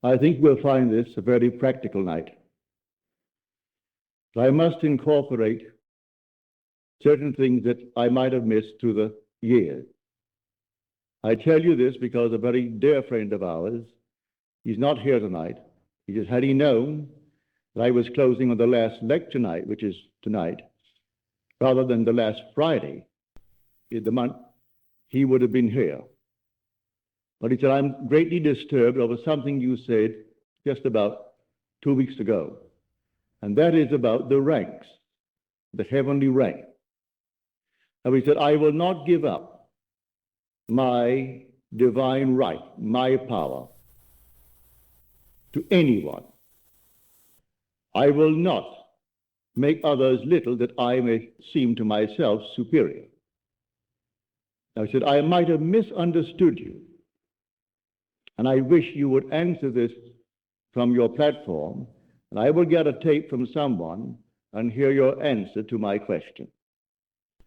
I think we'll find this a very practical night. I must incorporate certain things that I might have missed through the years. I tell you this because a very dear friend of ours, he's not here tonight. He says, had he known that I was closing on the last lecture night, which is tonight, rather than the last Friday in the month, he would have been here. But he said, I'm greatly disturbed over something you said just about 2 weeks ago, and that is about the ranks, the heavenly rank. And he said, I will not give up my divine right, my power, to anyone. I will not make others little that I may seem to myself superior. I said, I might have misunderstood you, and I wish you would answer this from your platform, and I will get a tape from someone and hear your answer to my question.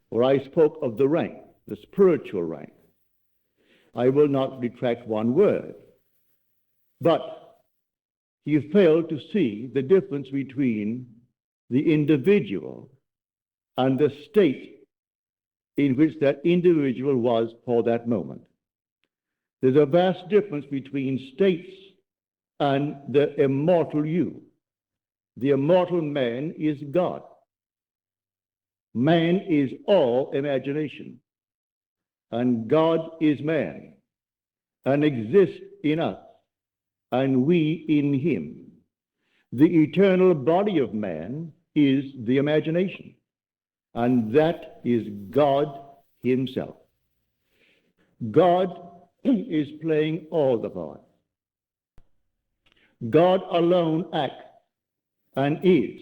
For I spoke of the rank, the spiritual rank. I will not retract one word. But he failed to see the difference between the individual and the state in which that individual was for that moment. There's a vast difference between states and the immortal you. The immortal man is God. Man is all imagination, and God is man, and exists in us, and we in him. The eternal body of man is the imagination, and that is God himself. God is playing all the parts. God alone acts and is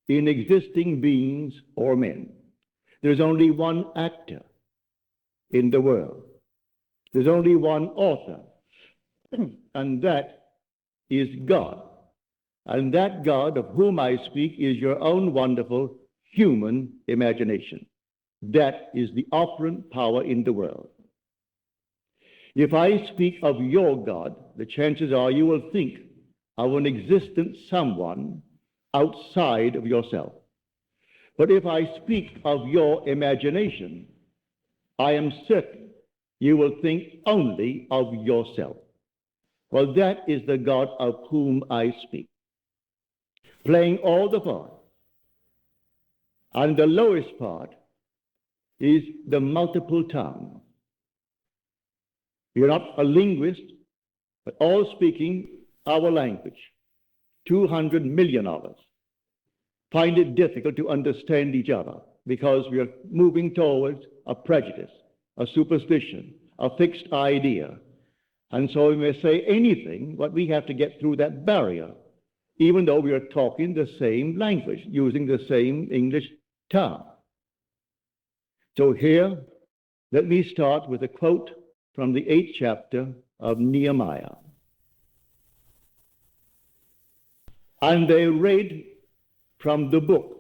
in existing beings or men. There's only one actor in the world. There's only one author, and that is God. And that God of whom I speak is your own wonderful human imagination. That is the operant power in the world. If I speak of your God, the chances are you will think of an existent someone outside of yourself. But if I speak of your imagination, I am certain you will think only of yourself. Well, that is the God of whom I speak, playing all the parts. And the lowest part is the multiple tongue. You're not a linguist, but all speaking our language. 200 million of us find it difficult to understand each other because we are moving towards a prejudice, a superstition, a fixed idea. And so we may say anything, but we have to get through that barrier, even though we are talking the same language, using the same English tongue. So here, let me start with a quote from the 8th chapter of Nehemiah. And they read from the book,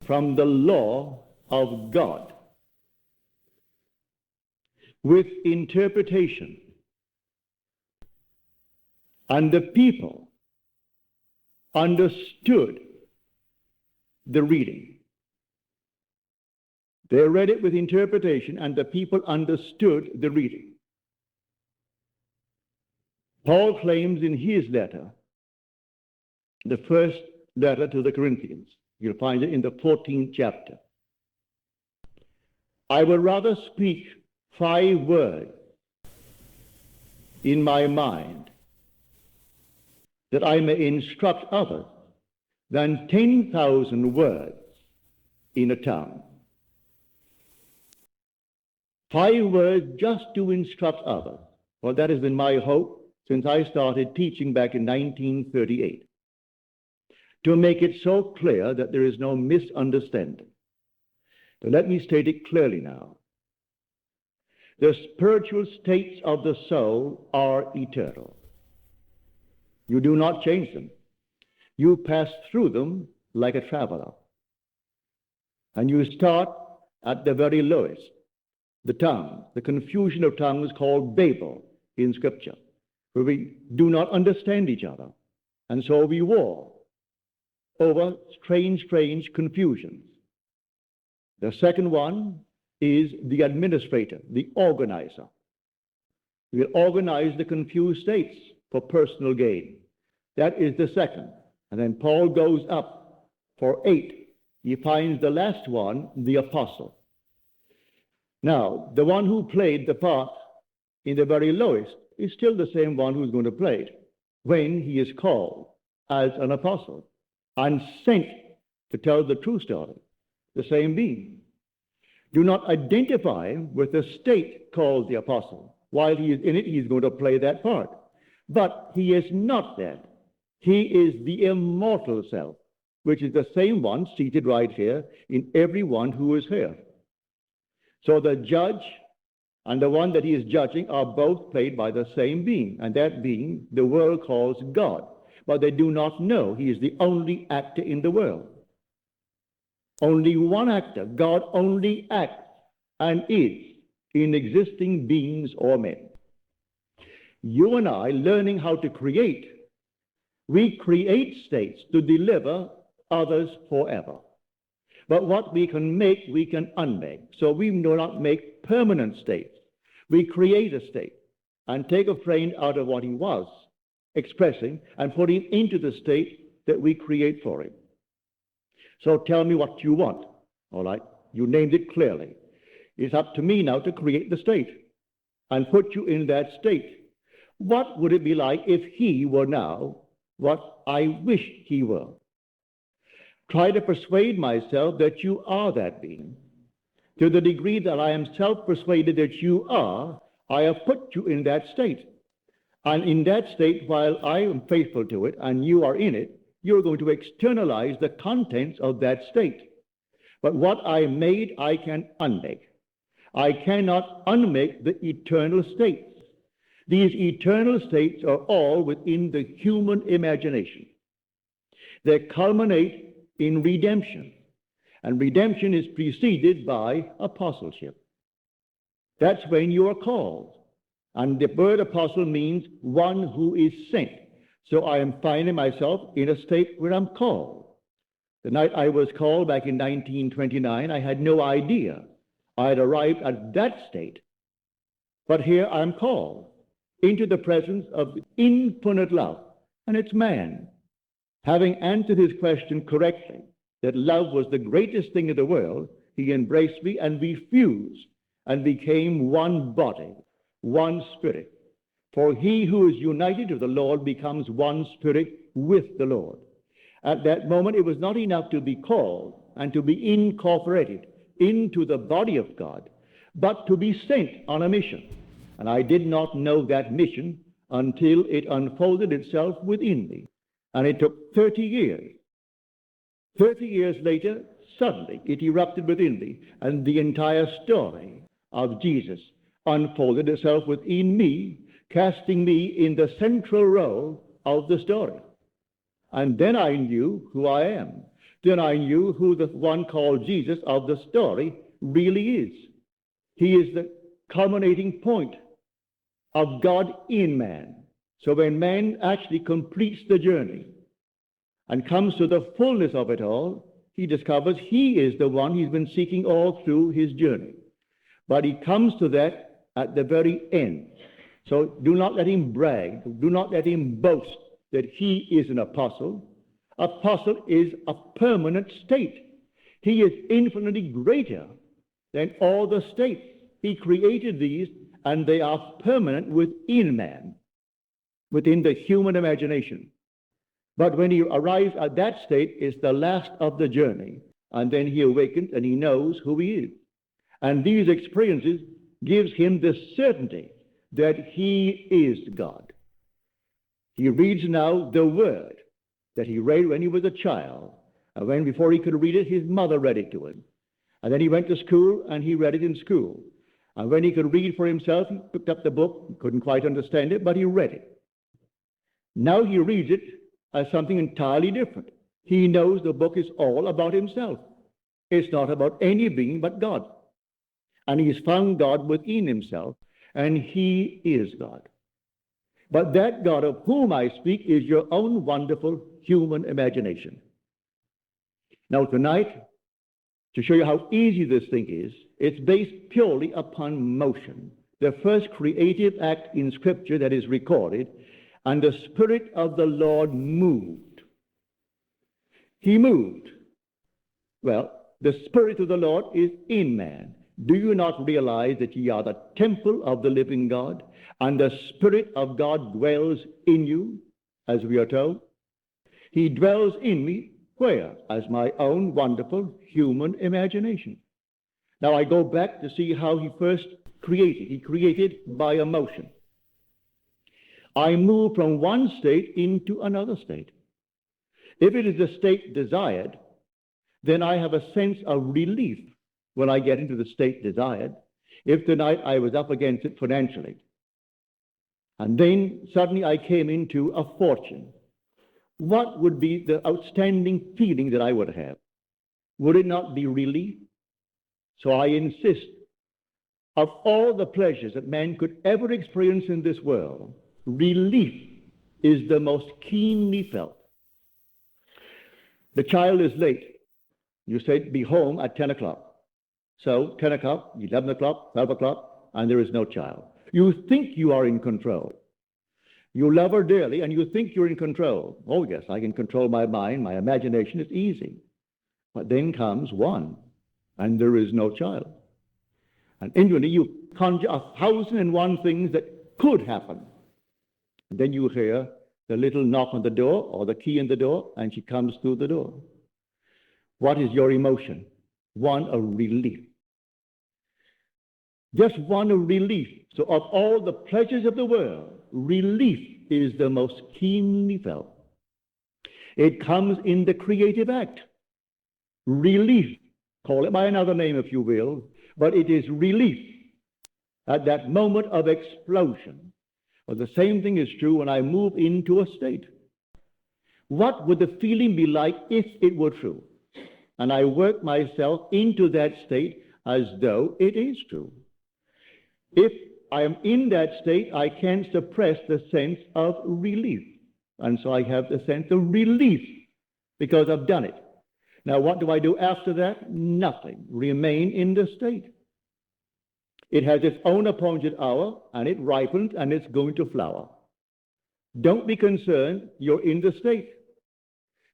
from the law of God, with interpretation. And the people understood the reading. They read it with interpretation, and the people understood the reading. Paul claims in his letter, the first letter to the Corinthians, you'll find it in the 14th chapter, I would rather speak 5 words in my mind that I may instruct others than 10,000 words in a tongue. 5 words just to instruct others. Well, that has been my hope since I started teaching back in 1938. To make it so clear that there is no misunderstanding. So let me state it clearly now. The spiritual states of the soul are eternal. You do not change them. You pass through them like a traveler. And you start at the very lowest, the tongue, the confusion of tongues called Babel in Scripture. where we do not understand each other, and so we war over strange confusions. The second one is the administrator, the organizer. We will organize the confused states for personal gain. That is the second. And then Paul goes up for 8. He finds the last one, the apostle. Now, the one who played the part in the very lowest is still the same one who's going to play it when he is called as an apostle and sent to tell the true story, the same being. Do not identify him with the state called the apostle. While he is in it, he's going to play that part. But he is not that. He is the immortal self, which is the same one seated right here in everyone who is here. So the judge and the one that he is judging are both played by the same being, and that being the world calls God. But they do not know he is the only actor in the world. Only one actor. God only acts and is in existing beings or men. You and I, learning how to create, we create states to deliver others forever. But what we can make, we can unmake. So we do not make permanent states. We create a state and take a friend out of what he was expressing and put him into the state that we create for him. So tell me what you want. All right, you named it clearly. It's up to me now to create the state and put you in that state. What would it be like if he were now what I wish he were? Try to persuade myself that you are that being. To the degree that I am self-persuaded that you are, I have put you in that state. And in that state, while I am faithful to it and you are in it, you're going to externalize the contents of that state. But what I made, I can unmake. I cannot unmake the eternal states. These eternal states are all within the human imagination. They culminate in redemption. And redemption is preceded by apostleship. That's when you are called. And the word apostle means one who is sent. So I am finding myself in a state where I'm called. The night I was called back in 1929, I had no idea I had arrived at that state. But here I'm called into the presence of infinite love, and it's man. Having answered his question correctly, that love was the greatest thing in the world, he embraced me and we fused and became one body, one spirit. For he who is united to the Lord becomes one spirit with the Lord. At that moment, it was not enough to be called and to be incorporated into the body of God, but to be sent on a mission. And I did not know that mission until it unfolded itself within me. And it took 30 years. 30 years later, suddenly it erupted within me, and the entire story of Jesus unfolded itself within me, casting me in the central role of the story. And then I knew who I am. Then I knew who the one called Jesus of the story really is. He is the culminating point of God in man. So when man actually completes the journey and comes to the fullness of it all, he discovers he is the one he's been seeking all through his journey. But he comes to that at the very end. So do not let him brag. Do not let him boast that he is an apostle. Apostle is a permanent state. He is infinitely greater than all the states. He created these, and they are permanent within man, within the human imagination. But when he arrives at that state, it's the last of the journey. And then he awakens and he knows who he is. And these experiences gives him the certainty that he is God. He reads now the word that he read when he was a child. And when before he could read it, his mother read it to him. And then he went to school and he read it in school. And when he could read for himself, he picked up the book, couldn't quite understand it, but he read it. Now he reads it as something entirely different. He knows the book is all about himself. It's not about any being but God. And he's found God within himself, and he is God. But that God of whom I speak is your own wonderful human imagination. Now tonight, to show you how easy this thing is, it's based purely upon motion. The first creative act in Scripture that is recorded, and the Spirit of the Lord moved. He moved. Well, the Spirit of the Lord is in man. Do you not realize that ye are the temple of the living God, and the Spirit of God dwells in you, as we are told? He dwells in me, where? As my own wonderful human imagination. Now I go back to see how he first created. He created by emotion. I move from one state into another state. If it is the state desired, then I have a sense of relief when I get into the state desired. If tonight I was up against it financially, and then suddenly I came into a fortune, what would be the outstanding feeling that I would have? Would it not be relief? So I insist, of all the pleasures that man could ever experience in this world, relief is the most keenly felt. The child is late. You said, be home at 10 o'clock. So 10 o'clock, 11 o'clock, 12 o'clock, and there is no child. You think you are in control. You love her dearly, and you think you're in control. Oh, yes, I can control my mind. My imagination is easy. But then comes one, and there is no child. And inwardly, you conjure 1,001 things that could happen. And then you hear the little knock on the door or the key in the door, and she comes through the door. What is your emotion? One of relief. Just one of relief. So of all the pleasures of the world, relief is the most keenly felt. It comes in the creative act. Relief, call it by another name if you will, but it is relief at that moment of explosion. Well, the same thing is true when I move into a state. What would the feeling be like if it were true? And I work myself into that state as though it is true. If I am in that state, I can't suppress the sense of relief. And so I have the sense of relief because I've done it. Now, what do I do after that? Nothing. Remain in the state. It has its own appointed hour, and it ripens, and it's going to flower. Don't be concerned. You're in the state.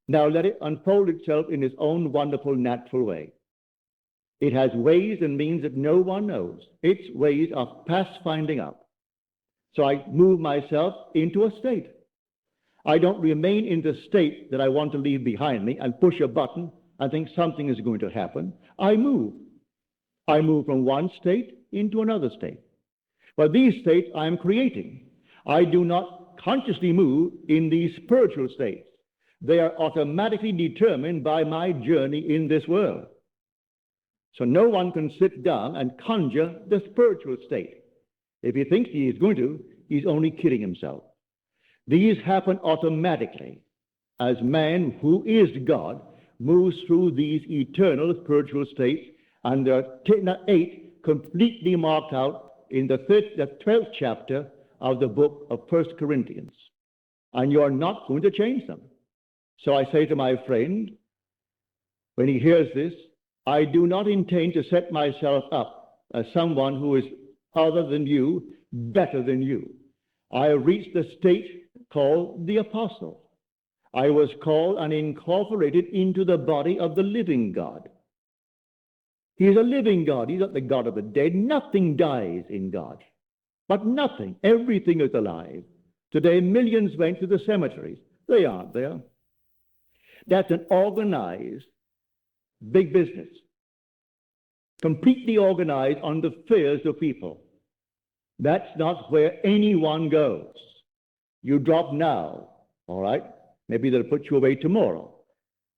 Now let it unfold itself in its own wonderful, natural way. It has ways and means that no one knows. Its ways are past finding out. So I move myself into a state. I don't remain in the state that I want to leave behind me and push a button and think something is going to happen. I move. I move from one state into another state. But these states I am creating. I do not consciously move in these spiritual states. They are automatically determined by my journey in this world. So no one can sit down and conjure the spiritual state. If he thinks he is going to, he's only kidding himself. These happen automatically as man, who is God, moves through these eternal spiritual states, and there are 8 completely marked out in the 12th chapter of the book of 1 Corinthians. And you are not going to change them. So I say to my friend, when he hears this, I do not intend to set myself up as someone who is other than you, better than you. I have reached the state called the apostle. I was called and incorporated into the body of the living God. He is a living God. He's not the God of the dead. Nothing dies in God. But nothing. Everything is alive. Today, millions went to the cemeteries. They aren't there. That's an organized big business. Completely organized on the fears of people. That's not where anyone goes. You drop now, all right? Maybe they'll put you away tomorrow.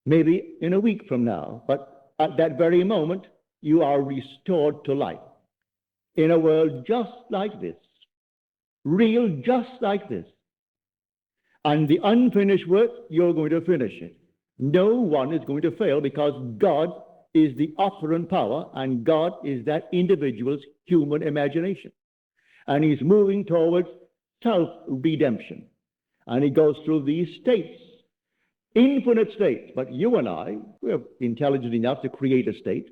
Maybe in a week from now. But at that very moment, you are restored to life. In a world just like this. Real just like this. And the unfinished work, you're going to finish it. No one is going to fail because God is the operant power and God is that individual's human imagination. And he's moving towards self-redemption. And he goes through these states, infinite states. But you and I, we're intelligent enough to create a state.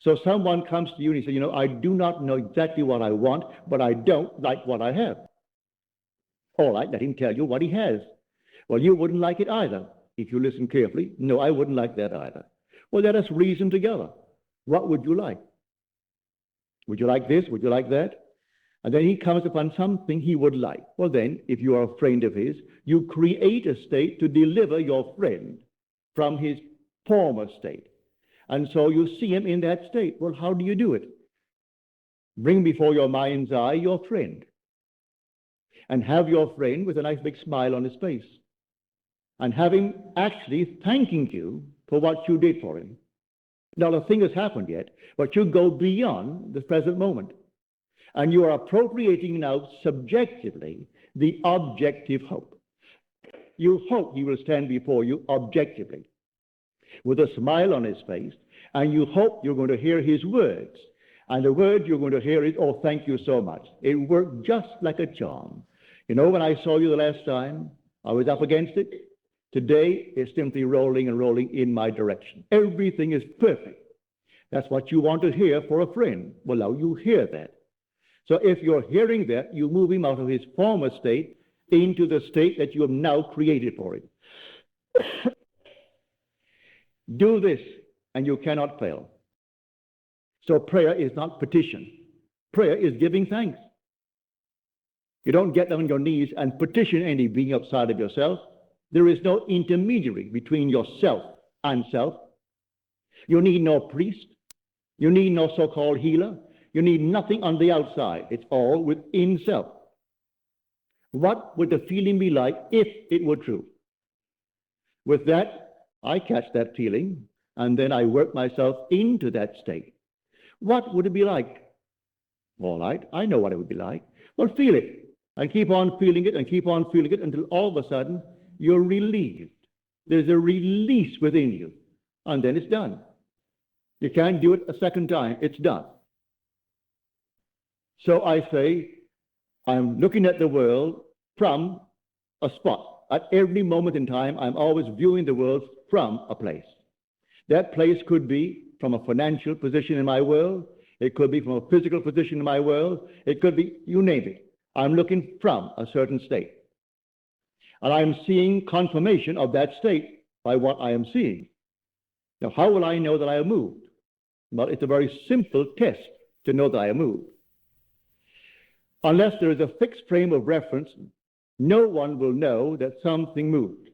So someone comes to you and he says, you know, I do not know exactly what I want, but I don't like what I have. All right, let him tell you what he has. Well, you wouldn't like it either. If you listen carefully, no, I wouldn't like that either. Well, let us reason together. What would you like? Would you like this? Would you like that? And then he comes upon something he would like. Well, then, if you are a friend of his, you create a state to deliver your friend from his former state. And so you see him in that state. Well, how do you do it? Bring before your mind's eye your friend. And have your friend with a nice big smile on his face. And have him actually thanking you for what you did for him. Now, the thing has happened yet, but you go beyond the present moment. And you are appropriating now subjectively the objective hope. You hope he will stand before you objectively with a smile on his face, and you hope you're going to hear his words. And the word you're going to hear is, oh, thank you so much. It worked just like a charm. You know, when I saw you the last time, I was up against it. Today, it's simply rolling and rolling in my direction. Everything is perfect. That's what you want to hear for a friend. Well, now you hear that. So if you're hearing that, you move him out of his former state into the state that you have now created for him. Do this, and you cannot fail. So prayer is not petition. Prayer is giving thanks. You don't get on your knees and petition any being outside of yourself. There is no intermediary between yourself and self. You need no priest. You need no so-called healer. You need nothing on the outside. It's all within self. What would the feeling be like if it were true? With that, I catch that feeling, and then I work myself into that state. What would it be like? All right, I know what it would be like. Well, feel it, and keep on feeling it, and keep on feeling it until all of a sudden you're relieved. There's a release within you, and then it's done. You can't do it a second time. It's done. So I say, I'm looking at the world from a spot. At every moment in time, I'm always viewing the world from a place. That place could be from a financial position in my world. It could be from a physical position in my world. It could be, you name it. I'm looking from a certain state. And I'm seeing confirmation of that state by what I am seeing. Now, how will I know that I have moved? Well, it's a very simple test to know that I have moved. Unless there is a fixed frame of reference, no one will know that something moved.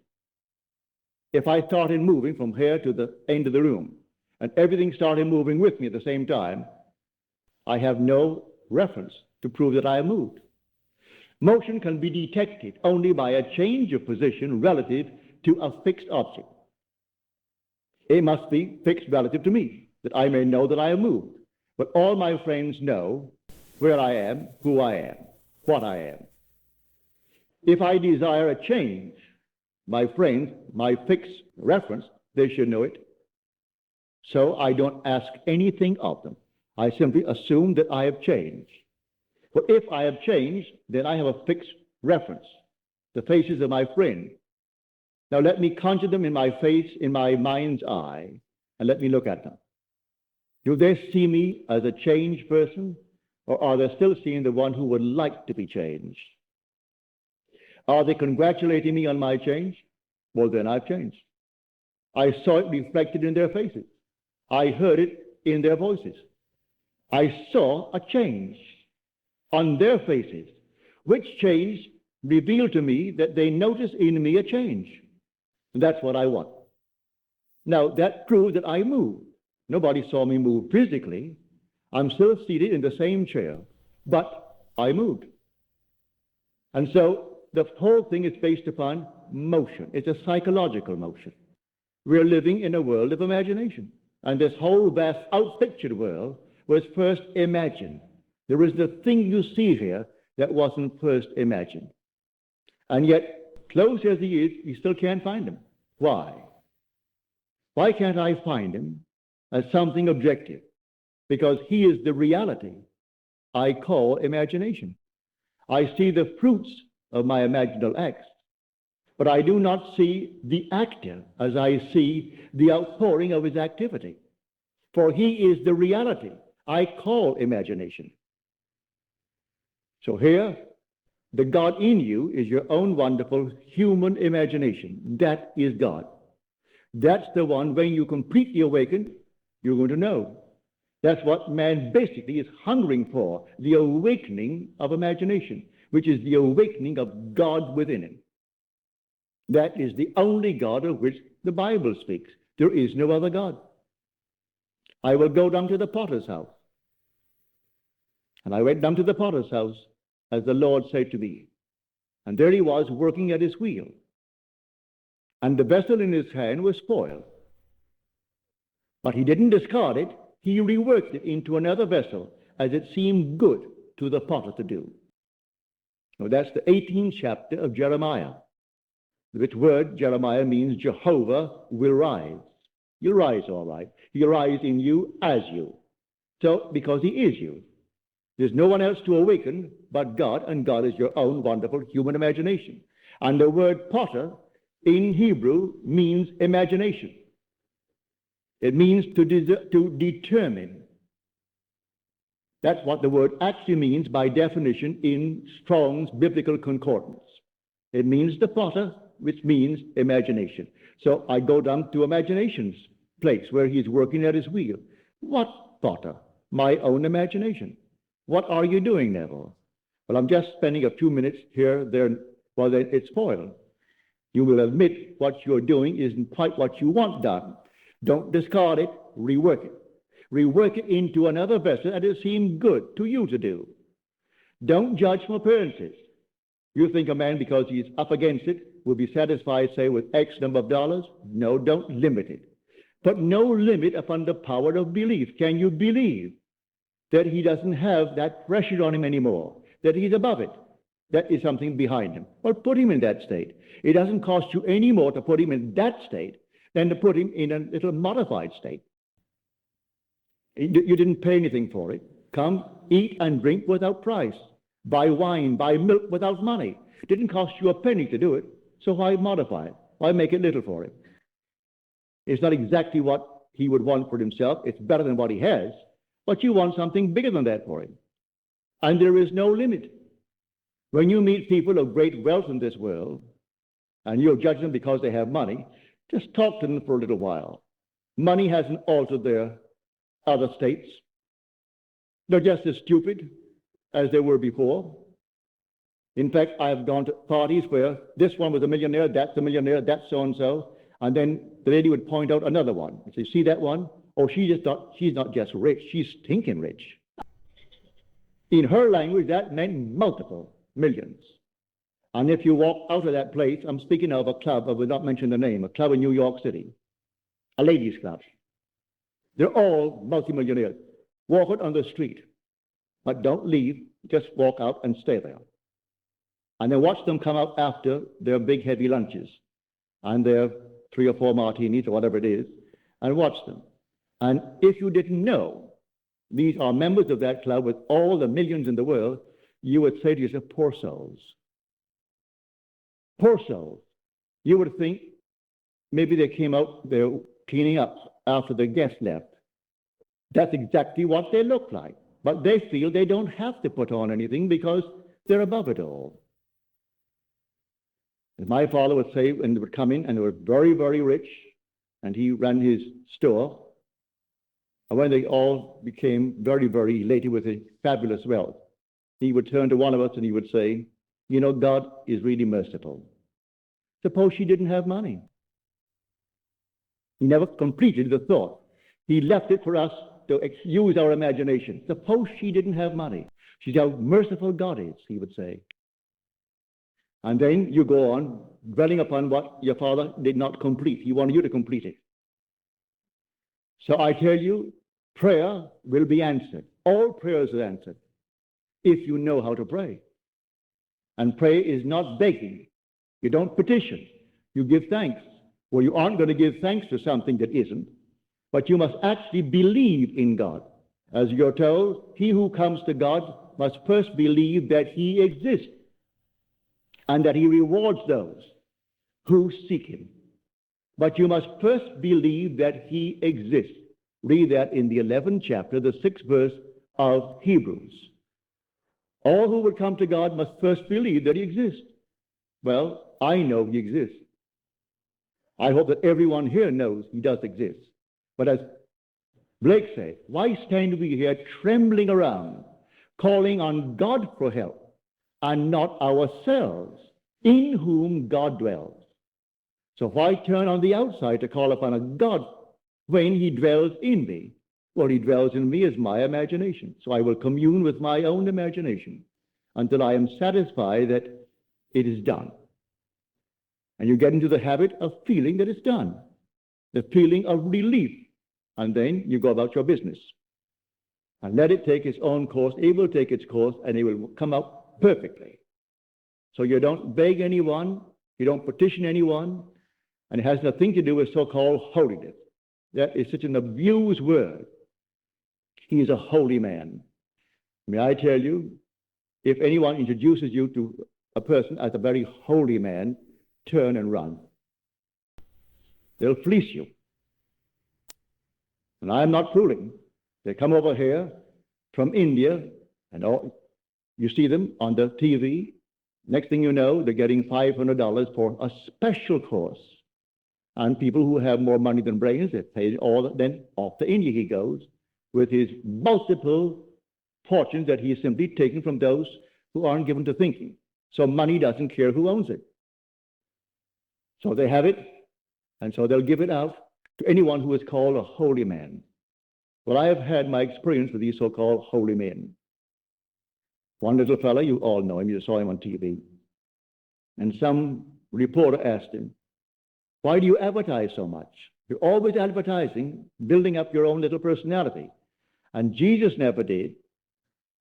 If I started moving from here to the end of the room, and everything started moving with me at the same time, I have no reference to prove that I have moved. Motion can be detected only by a change of position relative to a fixed object. It must be fixed relative to me, that I may know that I have moved. But all my friends know where I am, who I am, what I am. If I desire a change, my friends, my fixed reference, they should know it. So I don't ask anything of them. I simply assume that I have changed. But if I have changed, then I have a fixed reference, the faces of my friend. Now let me conjure them in my face, in my mind's eye, and let me look at them. Do they see me as a changed person, or are they still seeing the one who would like to be changed? Are they congratulating me on my change? Well, then I've changed. I saw it reflected in their faces. I heard it in their voices. I saw a change on their faces, which change revealed to me that they noticed in me a change. And that's what I want. Now, that proved that I moved. Nobody saw me move physically. I'm still seated in the same chair, but I moved. And so the whole thing is based upon motion. It's a psychological motion. We're living in a world of imagination. And this whole vast outpictured world was first imagined. There is the thing you see here that wasn't first imagined. And yet, close as he is, you still can't find him. Why? Why can't I find him as something objective? Because he is the reality I call imagination. I see the fruits of my imaginal acts, but I do not see the actor as I see the outpouring of his activity. For he is the reality I call imagination. So here, the God in you is your own wonderful human imagination. That is God. That's the one, when you completely awaken, you're going to know. That's what man basically is hungering for, the awakening of imagination, which is the awakening of God within him. That is the only God of which the Bible speaks. There is no other God. I will go down to the potter's house. And I went down to the potter's house, as the Lord said to me. And there he was working at his wheel. And the vessel in his hand was spoiled. But he didn't discard it. He reworked it into another vessel, as it seemed good to the potter to do. Now that's the 18th chapter of Jeremiah. Which word Jeremiah means Jehovah will rise. You'll rise all right. He'll rise in you as you. So, because he is you. There's no one else to awaken but God, and God is your own wonderful human imagination. And the word potter in Hebrew means imagination. It means to determine. That's what the word actually means by definition in Strong's Biblical Concordance. It means the potter, which means imagination. So I go down to imagination's place where he's working at his wheel. What potter? My own imagination. What are you doing, Neville? Well, I'm just spending a few minutes here, there, well, then it's spoiled. You will admit what you're doing isn't quite what you want done. Don't discard it, rework it. Rework it into another vessel that it seemed good to you to do. Don't judge from appearances. You think a man, because he's up against it, will be satisfied, say, with X number of dollars? No, don't limit it. Put no limit upon the power of belief. Can you believe that he doesn't have that pressure on him anymore, that he's above it? That is something behind him. Well, put him in that state. It doesn't cost you any more to put him in that state than to put him in a little modified state. You didn't pay anything for it. Come, eat and drink without price. Buy wine, buy milk without money. It didn't cost you a penny to do it, so why modify it? Why make it little for him? It's not exactly what he would want for himself. It's better than what he has, but you want something bigger than that for him. And there is no limit. When you meet people of great wealth in this world, and you'll judge them because they have money, just talk to them for a little while. Money hasn't altered their other states. They're just as stupid as they were before. In fact, I've gone to parties where this one was a millionaire, that's a millionaire, that's so-and-so, and then the lady would point out another one. And say, see that one? Oh, she's not just rich, she's stinking rich. In her language, that meant multiple millions. And if you walk out of that place, I'm speaking of a club, I will not mention the name, a club in New York City, a ladies' club. They're all multimillionaires. Walk out on the street, but don't leave, just walk out and stay there. And then watch them come out after their big heavy lunches and their 3 or 4 martinis or whatever it is, and watch them. And if you didn't know these are members of that club with all the millions in the world, you would say to yourself, poor souls. Poor souls. You would think maybe they came out, they're cleaning up after the guests left. That's exactly what they look like. But they feel they don't have to put on anything because they're above it all. As my father would say when they would come in and they were very, very rich, and he ran his store, and when they all became very, very elated with his fabulous wealth, he would turn to one of us and he would say, you know, God is really merciful. Suppose she didn't have money. He never completed the thought. He left it for us to use our imagination. Suppose she didn't have money. She's how merciful God is, he would say. And then you go on dwelling upon what your father did not complete. He wanted you to complete it. So I tell you, prayer will be answered. All prayers are answered if you know how to pray. And pray is not begging. You don't petition. You give thanks. Well, you aren't going to give thanks to something that isn't, but you must actually believe in God. As you're told, he who comes to God must first believe that he exists and that he rewards those who seek him. But you must first believe that he exists. Read that in the 11th chapter, the 6th verse of Hebrews. All who would come to God must first believe that he exists. Well, I know he exists. I hope that everyone here knows he does exist. But as Blake said, why stand we here trembling around, calling on God for help, and not ourselves, in whom God dwells? So why turn on the outside to call upon a God when he dwells in me? Well, he dwells in me as my imagination. So I will commune with my own imagination until I am satisfied that it is done. And you get into the habit of feeling that it's done, the feeling of relief. And then you go about your business and let it take its own course. It will take its course and it will come out perfectly. So you don't beg anyone, you don't petition anyone, and it has nothing to do with so-called holiness. That is such an abused word. He is a holy man. May I tell you, if anyone introduces you to a person as a very holy man, turn and run. They'll fleece you. And I'm not fooling. They come over here from India, and you see them on the TV. Next thing you know, they're getting $500 for a special course. And people who have more money than brains, they pay all. Then off to India he goes with his multiple fortunes that he is simply taking from those who aren't given to thinking. So money doesn't care who owns it. So they have it, and so they'll give it out to anyone who is called a holy man. Well, I have had my experience with these so-called holy men. One little fellow, you all know him, you saw him on TV. And some reporter asked him, why do you advertise so much? You're always advertising, building up your own little personality. And Jesus never did.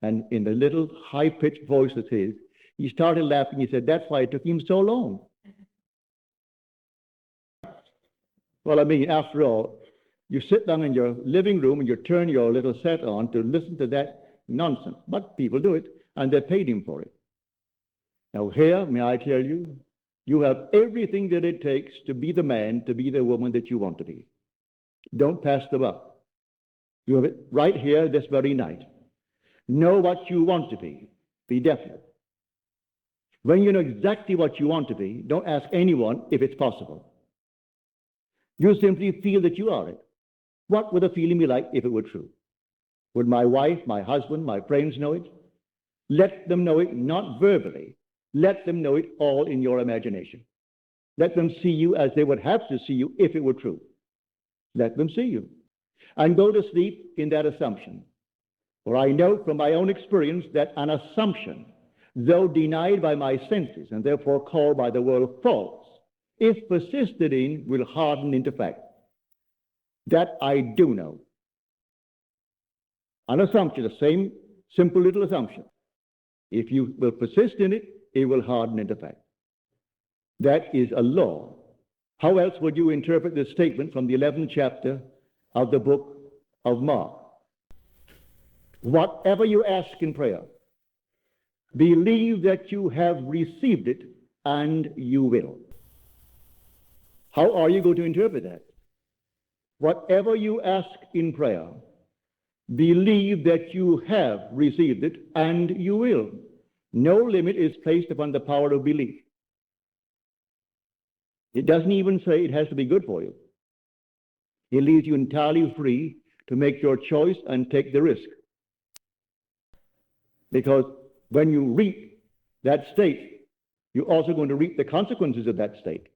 And in the little high-pitched voice of his, he started laughing. He said, that's why it took him so long. Well, I mean, after all, you sit down in your living room and you turn your little set on to listen to that nonsense. But people do it, and they paid him for it. Now here, may I tell you, you have everything that it takes to be the man, to be the woman that you want to be. Don't pass them up. You have it right here this very night. Know what you want to be. Be definite. When you know exactly what you want to be, don't ask anyone if it's possible. You simply feel that you are it. What would the feeling be like if it were true? Would my wife, my husband, my friends know it? Let them know it, not verbally. Let them know it all in your imagination. Let them see you as they would have to see you if it were true. Let them see you. And go to sleep in that assumption. For I know from my own experience that an assumption, though denied by my senses and therefore called by the world false, if persisted in, will harden into fact. That I do know. An assumption, the same simple little assumption. If you will persist in it, it will harden into fact. That is a law. How else would you interpret this statement from the 11th chapter of the book of Mark? Whatever you ask in prayer, believe that you have received it, and you will. How are you going to interpret that? Whatever you ask in prayer, believe that you have received it, and you will. No limit is placed upon the power of belief. It doesn't even say it has to be good for you. It leaves you entirely free to make your choice and take the risk. Because when you reap that state, you're also going to reap the consequences of that state.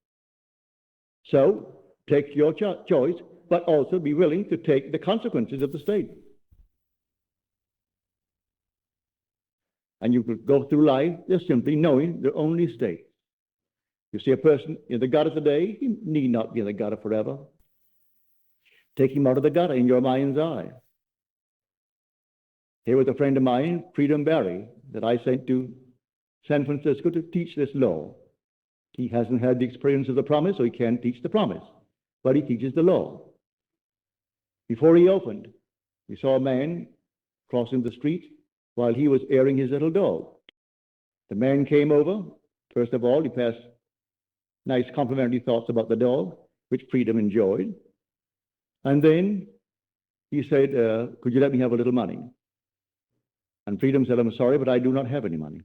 So take your choice, but also be willing to take the consequences of the state. And you could go through life just simply knowing the only state. You see a person in the gutter today, he need not be in the gutter forever. Take him out of the gutter in your mind's eye. Here was a friend of mine, Freedom Barry, that I sent to San Francisco to teach this law. He hasn't had the experience of the promise, so he can't teach the promise, but he teaches the law. Before he opened, we saw a man crossing the street while he was airing his little dog. The man came over. First of all, he passed nice complimentary thoughts about the dog, which Freedom enjoyed. And then he said, could you let me have a little money? And Freedom said, I'm sorry, but I do not have any money.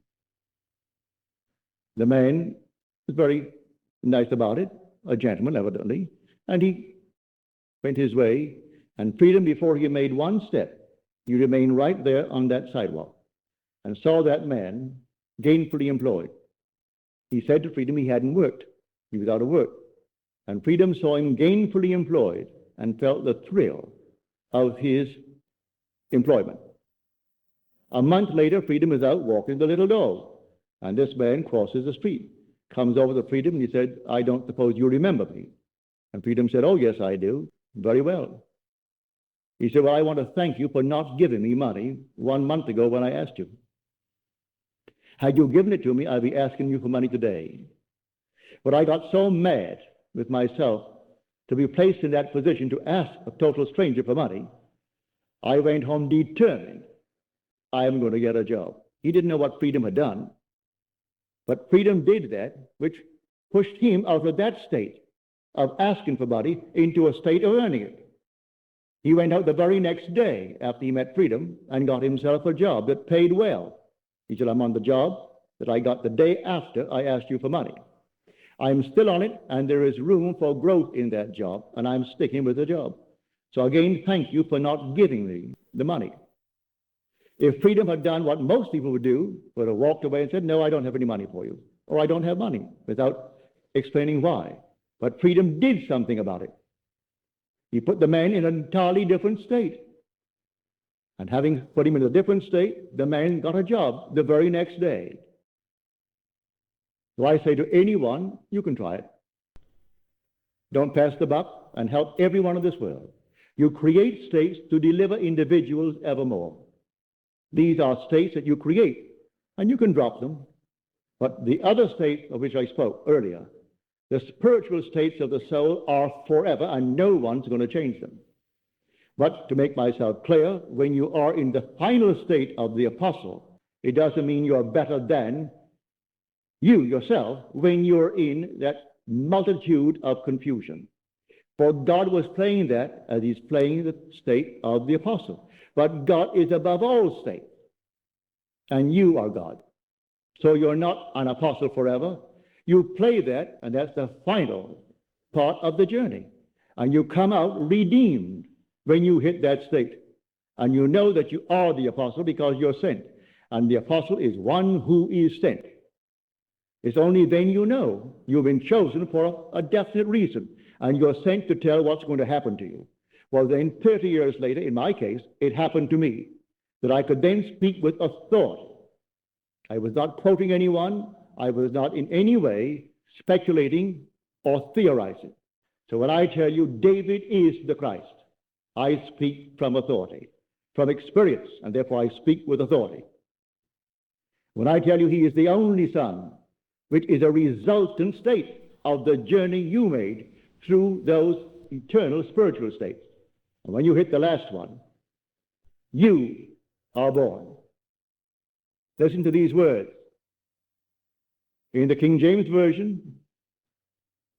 The man was very nice about it, a gentleman, evidently, and he went his way. And Freedom, before he made one step, he remained right there on that sidewalk and saw that man gainfully employed. He said to Freedom he hadn't worked. He was out of work. And Freedom saw him gainfully employed and felt the thrill of his employment. A month later, Freedom is out walking the little dog, and this man crosses the street, comes over to Freedom, and he said, I don't suppose you remember me. And Freedom said, oh, yes, I do. Very well. He said, well, I want to thank you for not giving me money 1 month ago when I asked you. Had you given it to me, I'd be asking you for money today. But I got so mad with myself to be placed in that position to ask a total stranger for money, I went home determined I am going to get a job. He didn't know what Freedom had done, but Freedom did that, which pushed him out of that state of asking for money into a state of earning it. He went out the very next day after he met Freedom and got himself a job that paid well. He said, I'm on the job that I got the day after I asked you for money. I'm still on it, and there is room for growth in that job, and I'm sticking with the job. So again, thank you for not giving me the money. If Freedom had done what most people would do, would have walked away and said, no, I don't have any money for you, or I don't have money, without explaining why. But Freedom did something about it. He put the man in an entirely different state. And having put him in a different state, the man got a job the very next day. So I say to anyone, you can try it. Don't pass the buck and help everyone in this world. You create states to deliver individuals evermore. These are states that you create, and you can drop them. But the other states of which I spoke earlier, the spiritual states of the soul are forever, and no one's going to change them. But to make myself clear, when you are in the final state of the apostle, it doesn't mean you're better than you yourself when you're in that multitude of confusion. For God was playing that as he's playing the state of the apostle. But God is above all states, and you are God. So you're not an apostle forever. You play that, and that's the final part of the journey. And you come out redeemed when you hit that state. And you know that you are the apostle because you're sent. And the apostle is one who is sent. It's only then you know you've been chosen for a definite reason, and you're sent to tell what's going to happen to you. Well, then 30 years later, in my case, it happened to me that I could then speak with authority. I was not quoting anyone. I was not in any way speculating or theorizing. So when I tell you David is the Christ, I speak from authority, from experience, and therefore I speak with authority. When I tell you he is the only Son, which is a resultant state of the journey you made through those eternal spiritual states. And when you hit the last one, you are born. Listen to these words. In the King James Version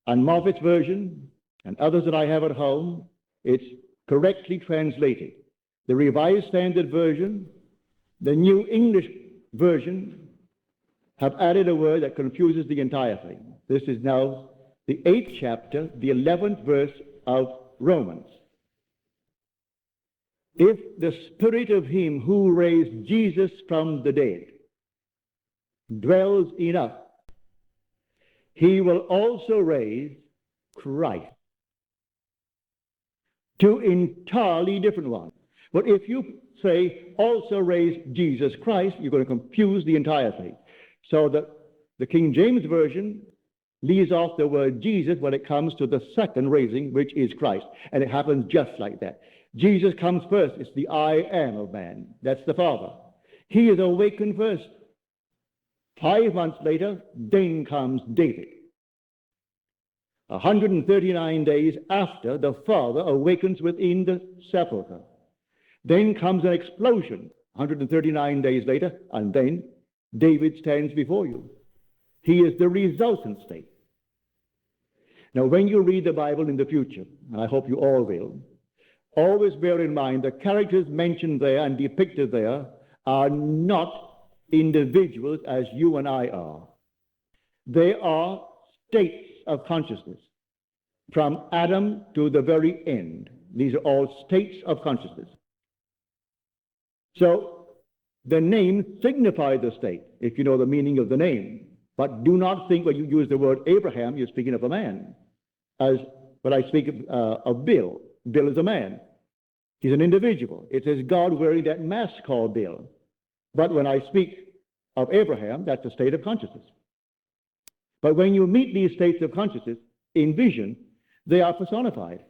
and Moffat's Version and others that I have at home, it's correctly translated. The Revised Standard Version, the New English Version, have added a word that confuses the entire thing. This is now the 8th chapter, the 11th verse of Romans. If the Spirit of him who raised Jesus from the dead dwells in us, he will also raise Christ. Two entirely different ones. But if you say also raise Jesus Christ, you're going to confuse the entire thing. So the King James Version leaves off the word Jesus when it comes to the second raising, which is Christ. And it happens just like that. Jesus comes first. It's the I am of man. That's the Father. He is awakened first. 5 months later, then comes David. 139 days after the Father awakens within the sepulchre. Then comes an explosion 139 days later, and then David stands before you. He is the resultant state. Now, when you read the Bible in the future, and I hope you all will, always bear in mind the characters mentioned there and depicted there are not individuals as you and I are. They are states of consciousness from Adam to the very end. These are all states of consciousness. So the name signifies the state, if you know the meaning of the name. But do not think when you use the word Abraham, you're speaking of a man. As when I speak of Bill, Bill is a man. He's an individual. It says God wearing that mask called Bill. But when I speak of Abraham, that's a state of consciousness. But when you meet these states of consciousness in vision, they are personified.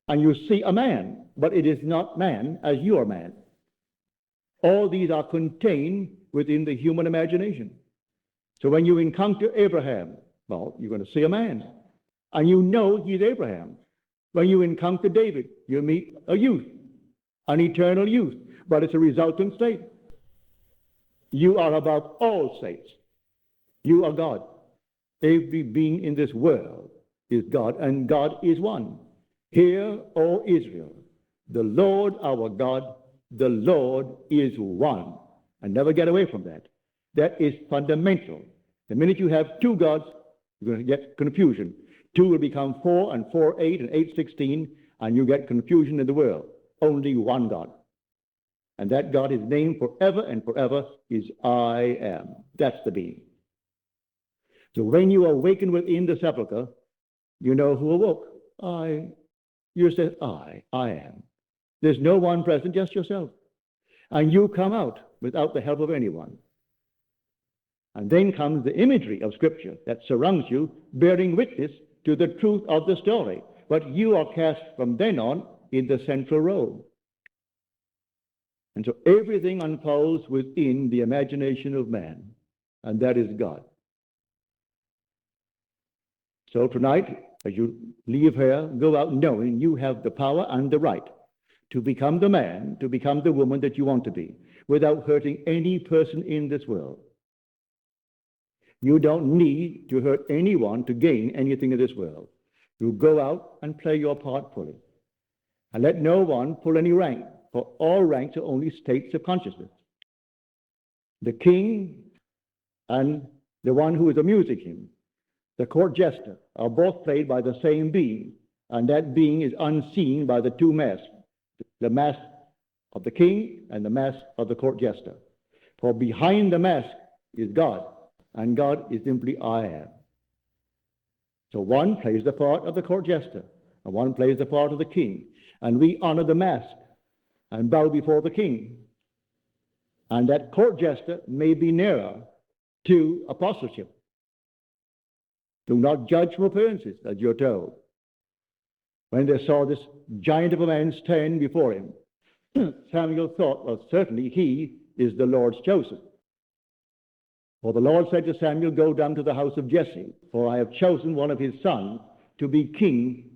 And you see a man, but it is not man as you are man. All these are contained within the human imagination. So when you encounter Abraham, well, you're going to see a man. And you know he's Abraham. When you encounter David, you meet a youth, an eternal youth. But it's a resultant state. You are above all states. You are God. Every being in this world is God, and God is one. Hear, O Israel, the Lord our God, the Lord is one. And never get away from that. That is fundamental. The minute you have two gods, you're going to get confusion. Two will become 4, and 4, 8, and 8, 16, and you get confusion in the world. Only one God. And that God is named forever and forever is I am. That's the being. So when you awaken within the sepulchre, you know who awoke. You say, I am. There's no one present, just yourself. And you come out without the help of anyone. And then comes the imagery of Scripture that surrounds you, bearing witness to the truth of the story. But you are cast from then on in the central role. And so everything unfolds within the imagination of man, and that is God. So tonight, as you leave here, go out knowing you have the power and the right to become the man, to become the woman that you want to be, without hurting any person in this world. You don't need to hurt anyone to gain anything in this world. You go out and play your part fully. And let no one pull any rank, for all ranks are only states of consciousness. The king and the one who is amusing him, the court jester, are both played by the same being, and that being is unseen by the two masks, the mask of the king and the mask of the court jester. For behind the mask is God, and God is simply I am. So one plays the part of the court jester, and one plays the part of the king, and we honor the mask and bow before the king. And that court jester may be nearer to apostleship. Do not judge from appearances, as you're told. When they saw this giant of a man stand before him, Samuel thought, well, certainly he is the Lord's chosen. For the Lord said to Samuel, go down to the house of Jesse, for I have chosen one of his sons to be king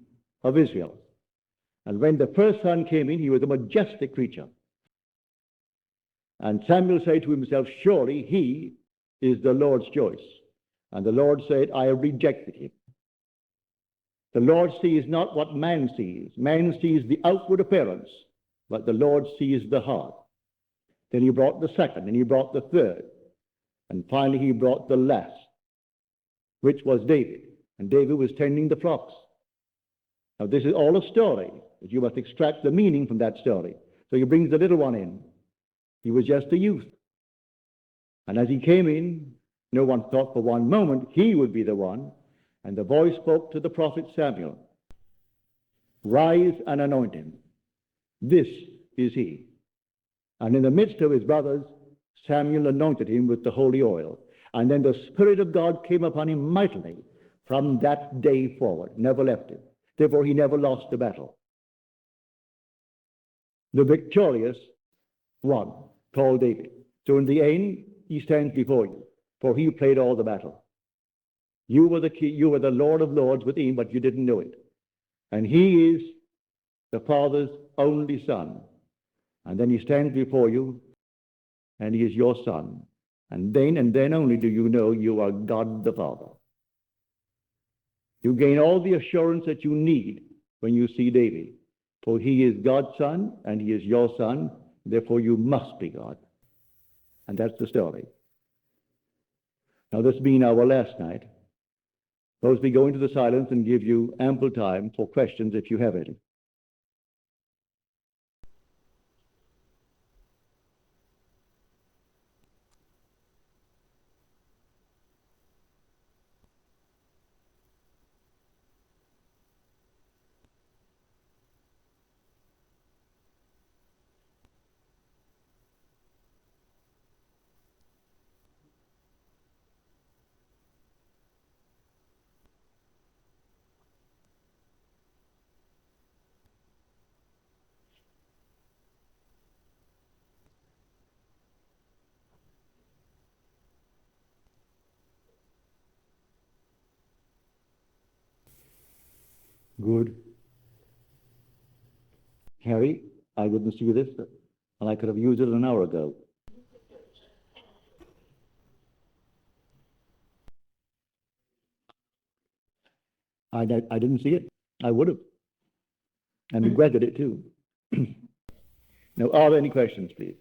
of Israel. And when the first son came in, he was a majestic creature. And Samuel said to himself, surely he is the Lord's choice. And the Lord said, I have rejected him. The Lord sees not what man sees. Man sees the outward appearance, but the Lord sees the heart. Then he brought the second, and he brought the third. And finally he brought the last, which was David. And David was tending the flocks. Now this is all a story, but you must extract the meaning from that story. So he brings the little one in. He was just a youth. And as he came in, no one thought for one moment he would be the one. And the voice spoke to the prophet Samuel, rise and anoint him. This is he. And in the midst of his brothers, Samuel anointed him with the holy oil. And then the Spirit of God came upon him mightily from that day forward, never left him. Therefore, he never lost the battle. The victorious one, called David. So in the end, he stands before you, for he played all the battle. You were the Lord of Lords within, but you didn't know it. And he is the Father's only Son. And then he stands before you, and he is your son. And then only do you know you are God the Father. You gain all the assurance that you need when you see David. For he is God's son, and he is your son. Therefore, you must be God. And that's the story. Now, this being our last night, suppose we go into the silence and give you ample time for questions if you have any. Good. Harry, I wouldn't see this, and I could have used it an hour ago. I didn't see it. I would have, and regretted it too. Now, are there any questions, please?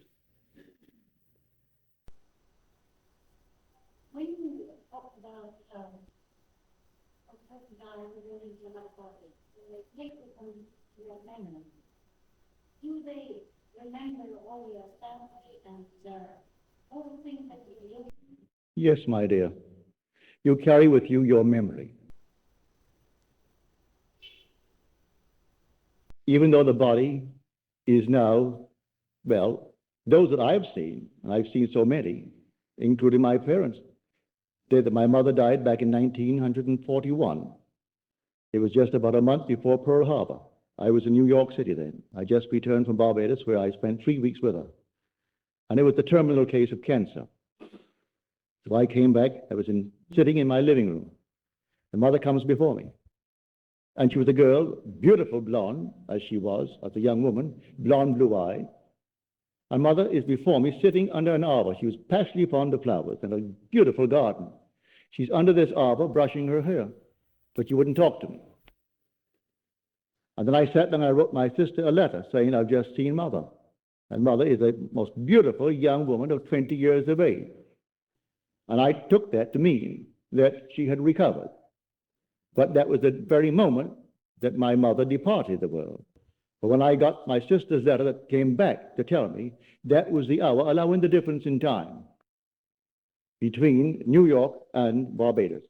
When you talk about a person dying within into another body, they take it from your memory. Do they remember all your family and all the things that you do? Yes, my dear. You carry with you your memory. Even though the body is now, well, those that I've seen, and I've seen so many, including my parents, that my mother died back in 1941. It was just about a month before Pearl Harbor. I was in New York City then. I just returned from Barbados, where I spent 3 weeks with her. And it was the terminal case of cancer. So I came back. I was sitting in my living room. The mother comes before me. And she was a girl, beautiful blonde, as she was, as a young woman, blonde, blue-eyed. And mother is before me, sitting under an arbor. She was passionately fond of flowers and a beautiful garden. She's under this arbor, brushing her hair, but she wouldn't talk to me. And then I sat down and I wrote my sister a letter saying, I've just seen mother. And mother is a most beautiful young woman of 20 years of age. And I took that to mean that she had recovered. But that was the very moment that my mother departed the world. But when I got my sister's letter that came back to tell me, that was the hour, allowing the difference in time between New York and Barbados.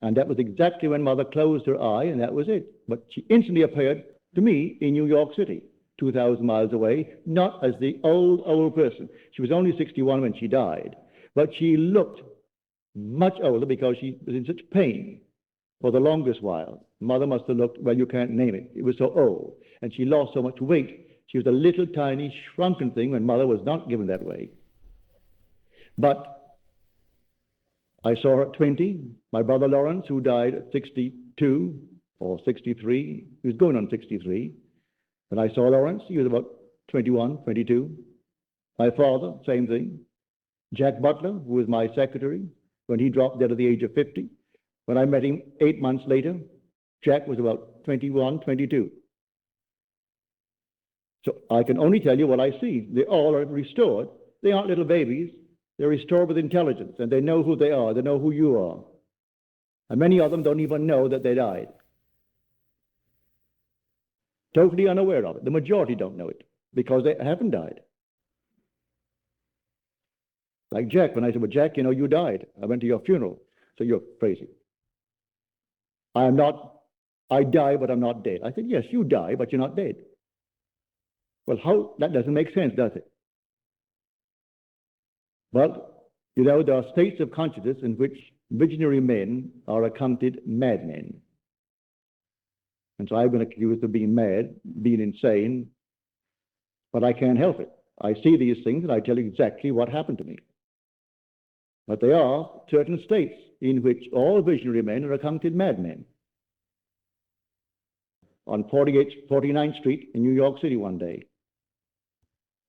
And that was exactly when mother closed her eye, and that was it. But she instantly appeared to me in New York City, 2,000 miles away, not as the old person. She was only 61 when she died, but she looked much older because she was in such pain for the longest while. Mother must have looked, well, you can't name it. It was so old. And she lost so much weight. She was a little tiny shrunken thing when mother was not given that weight. But I saw her at 20. My brother Lawrence, who died at 62 or 63, he was going on 63. When I saw Lawrence, he was about 21, 22. My father, same thing. Jack Butler, who was my secretary, when he dropped dead at the age of 50. When I met him 8 months later, Jack was about 21, 22. So I can only tell you what I see. They all are restored. They aren't little babies. They're restored with intelligence, and they know who they are. They know who you are. And many of them don't even know that they died. Totally unaware of it. The majority don't know it because they haven't died. Like Jack, when I said, well, Jack, you know, you died. I went to your funeral. So you're crazy. I die, but I'm not dead. I said, yes, you die, but you're not dead. Well, how? That doesn't make sense, does it? Well, you know, there are states of consciousness in which visionary men are accounted madmen. And so I've been accused of being mad, being insane, but I can't help it. I see these things and I tell you exactly what happened to me. But there are certain states in which all visionary men are accounted madmen. on 49th Street in New York City one day.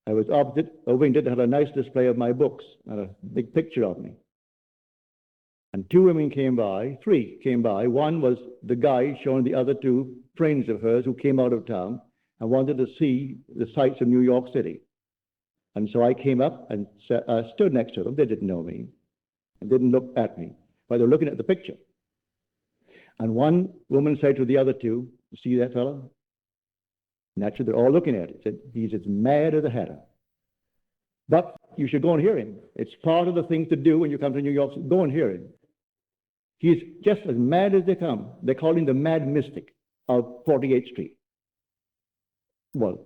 I was opposite a window that had a nice display of my books and a big picture of me. And two women came by, three came by. One was the guide showing the other two friends of hers who came out of town and wanted to see the sights of New York City. And so I came up and stood next to them. They didn't know me and didn't look at me, but they were looking at the picture. And one woman said to the other two, "You see that fellow?" Naturally, they're all looking at it. Said, "He's as mad as a hatter. But you should go and hear him. It's part of the thing to do when you come to New York. Go and hear him. He's just as mad as they come. They call him the mad mystic of 48th Street." Well,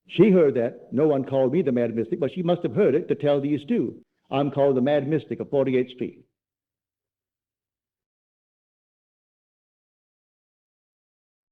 she heard that. No one called me the mad mystic, but she must have heard it to tell these two. I'm called the mad mystic of 48th Street.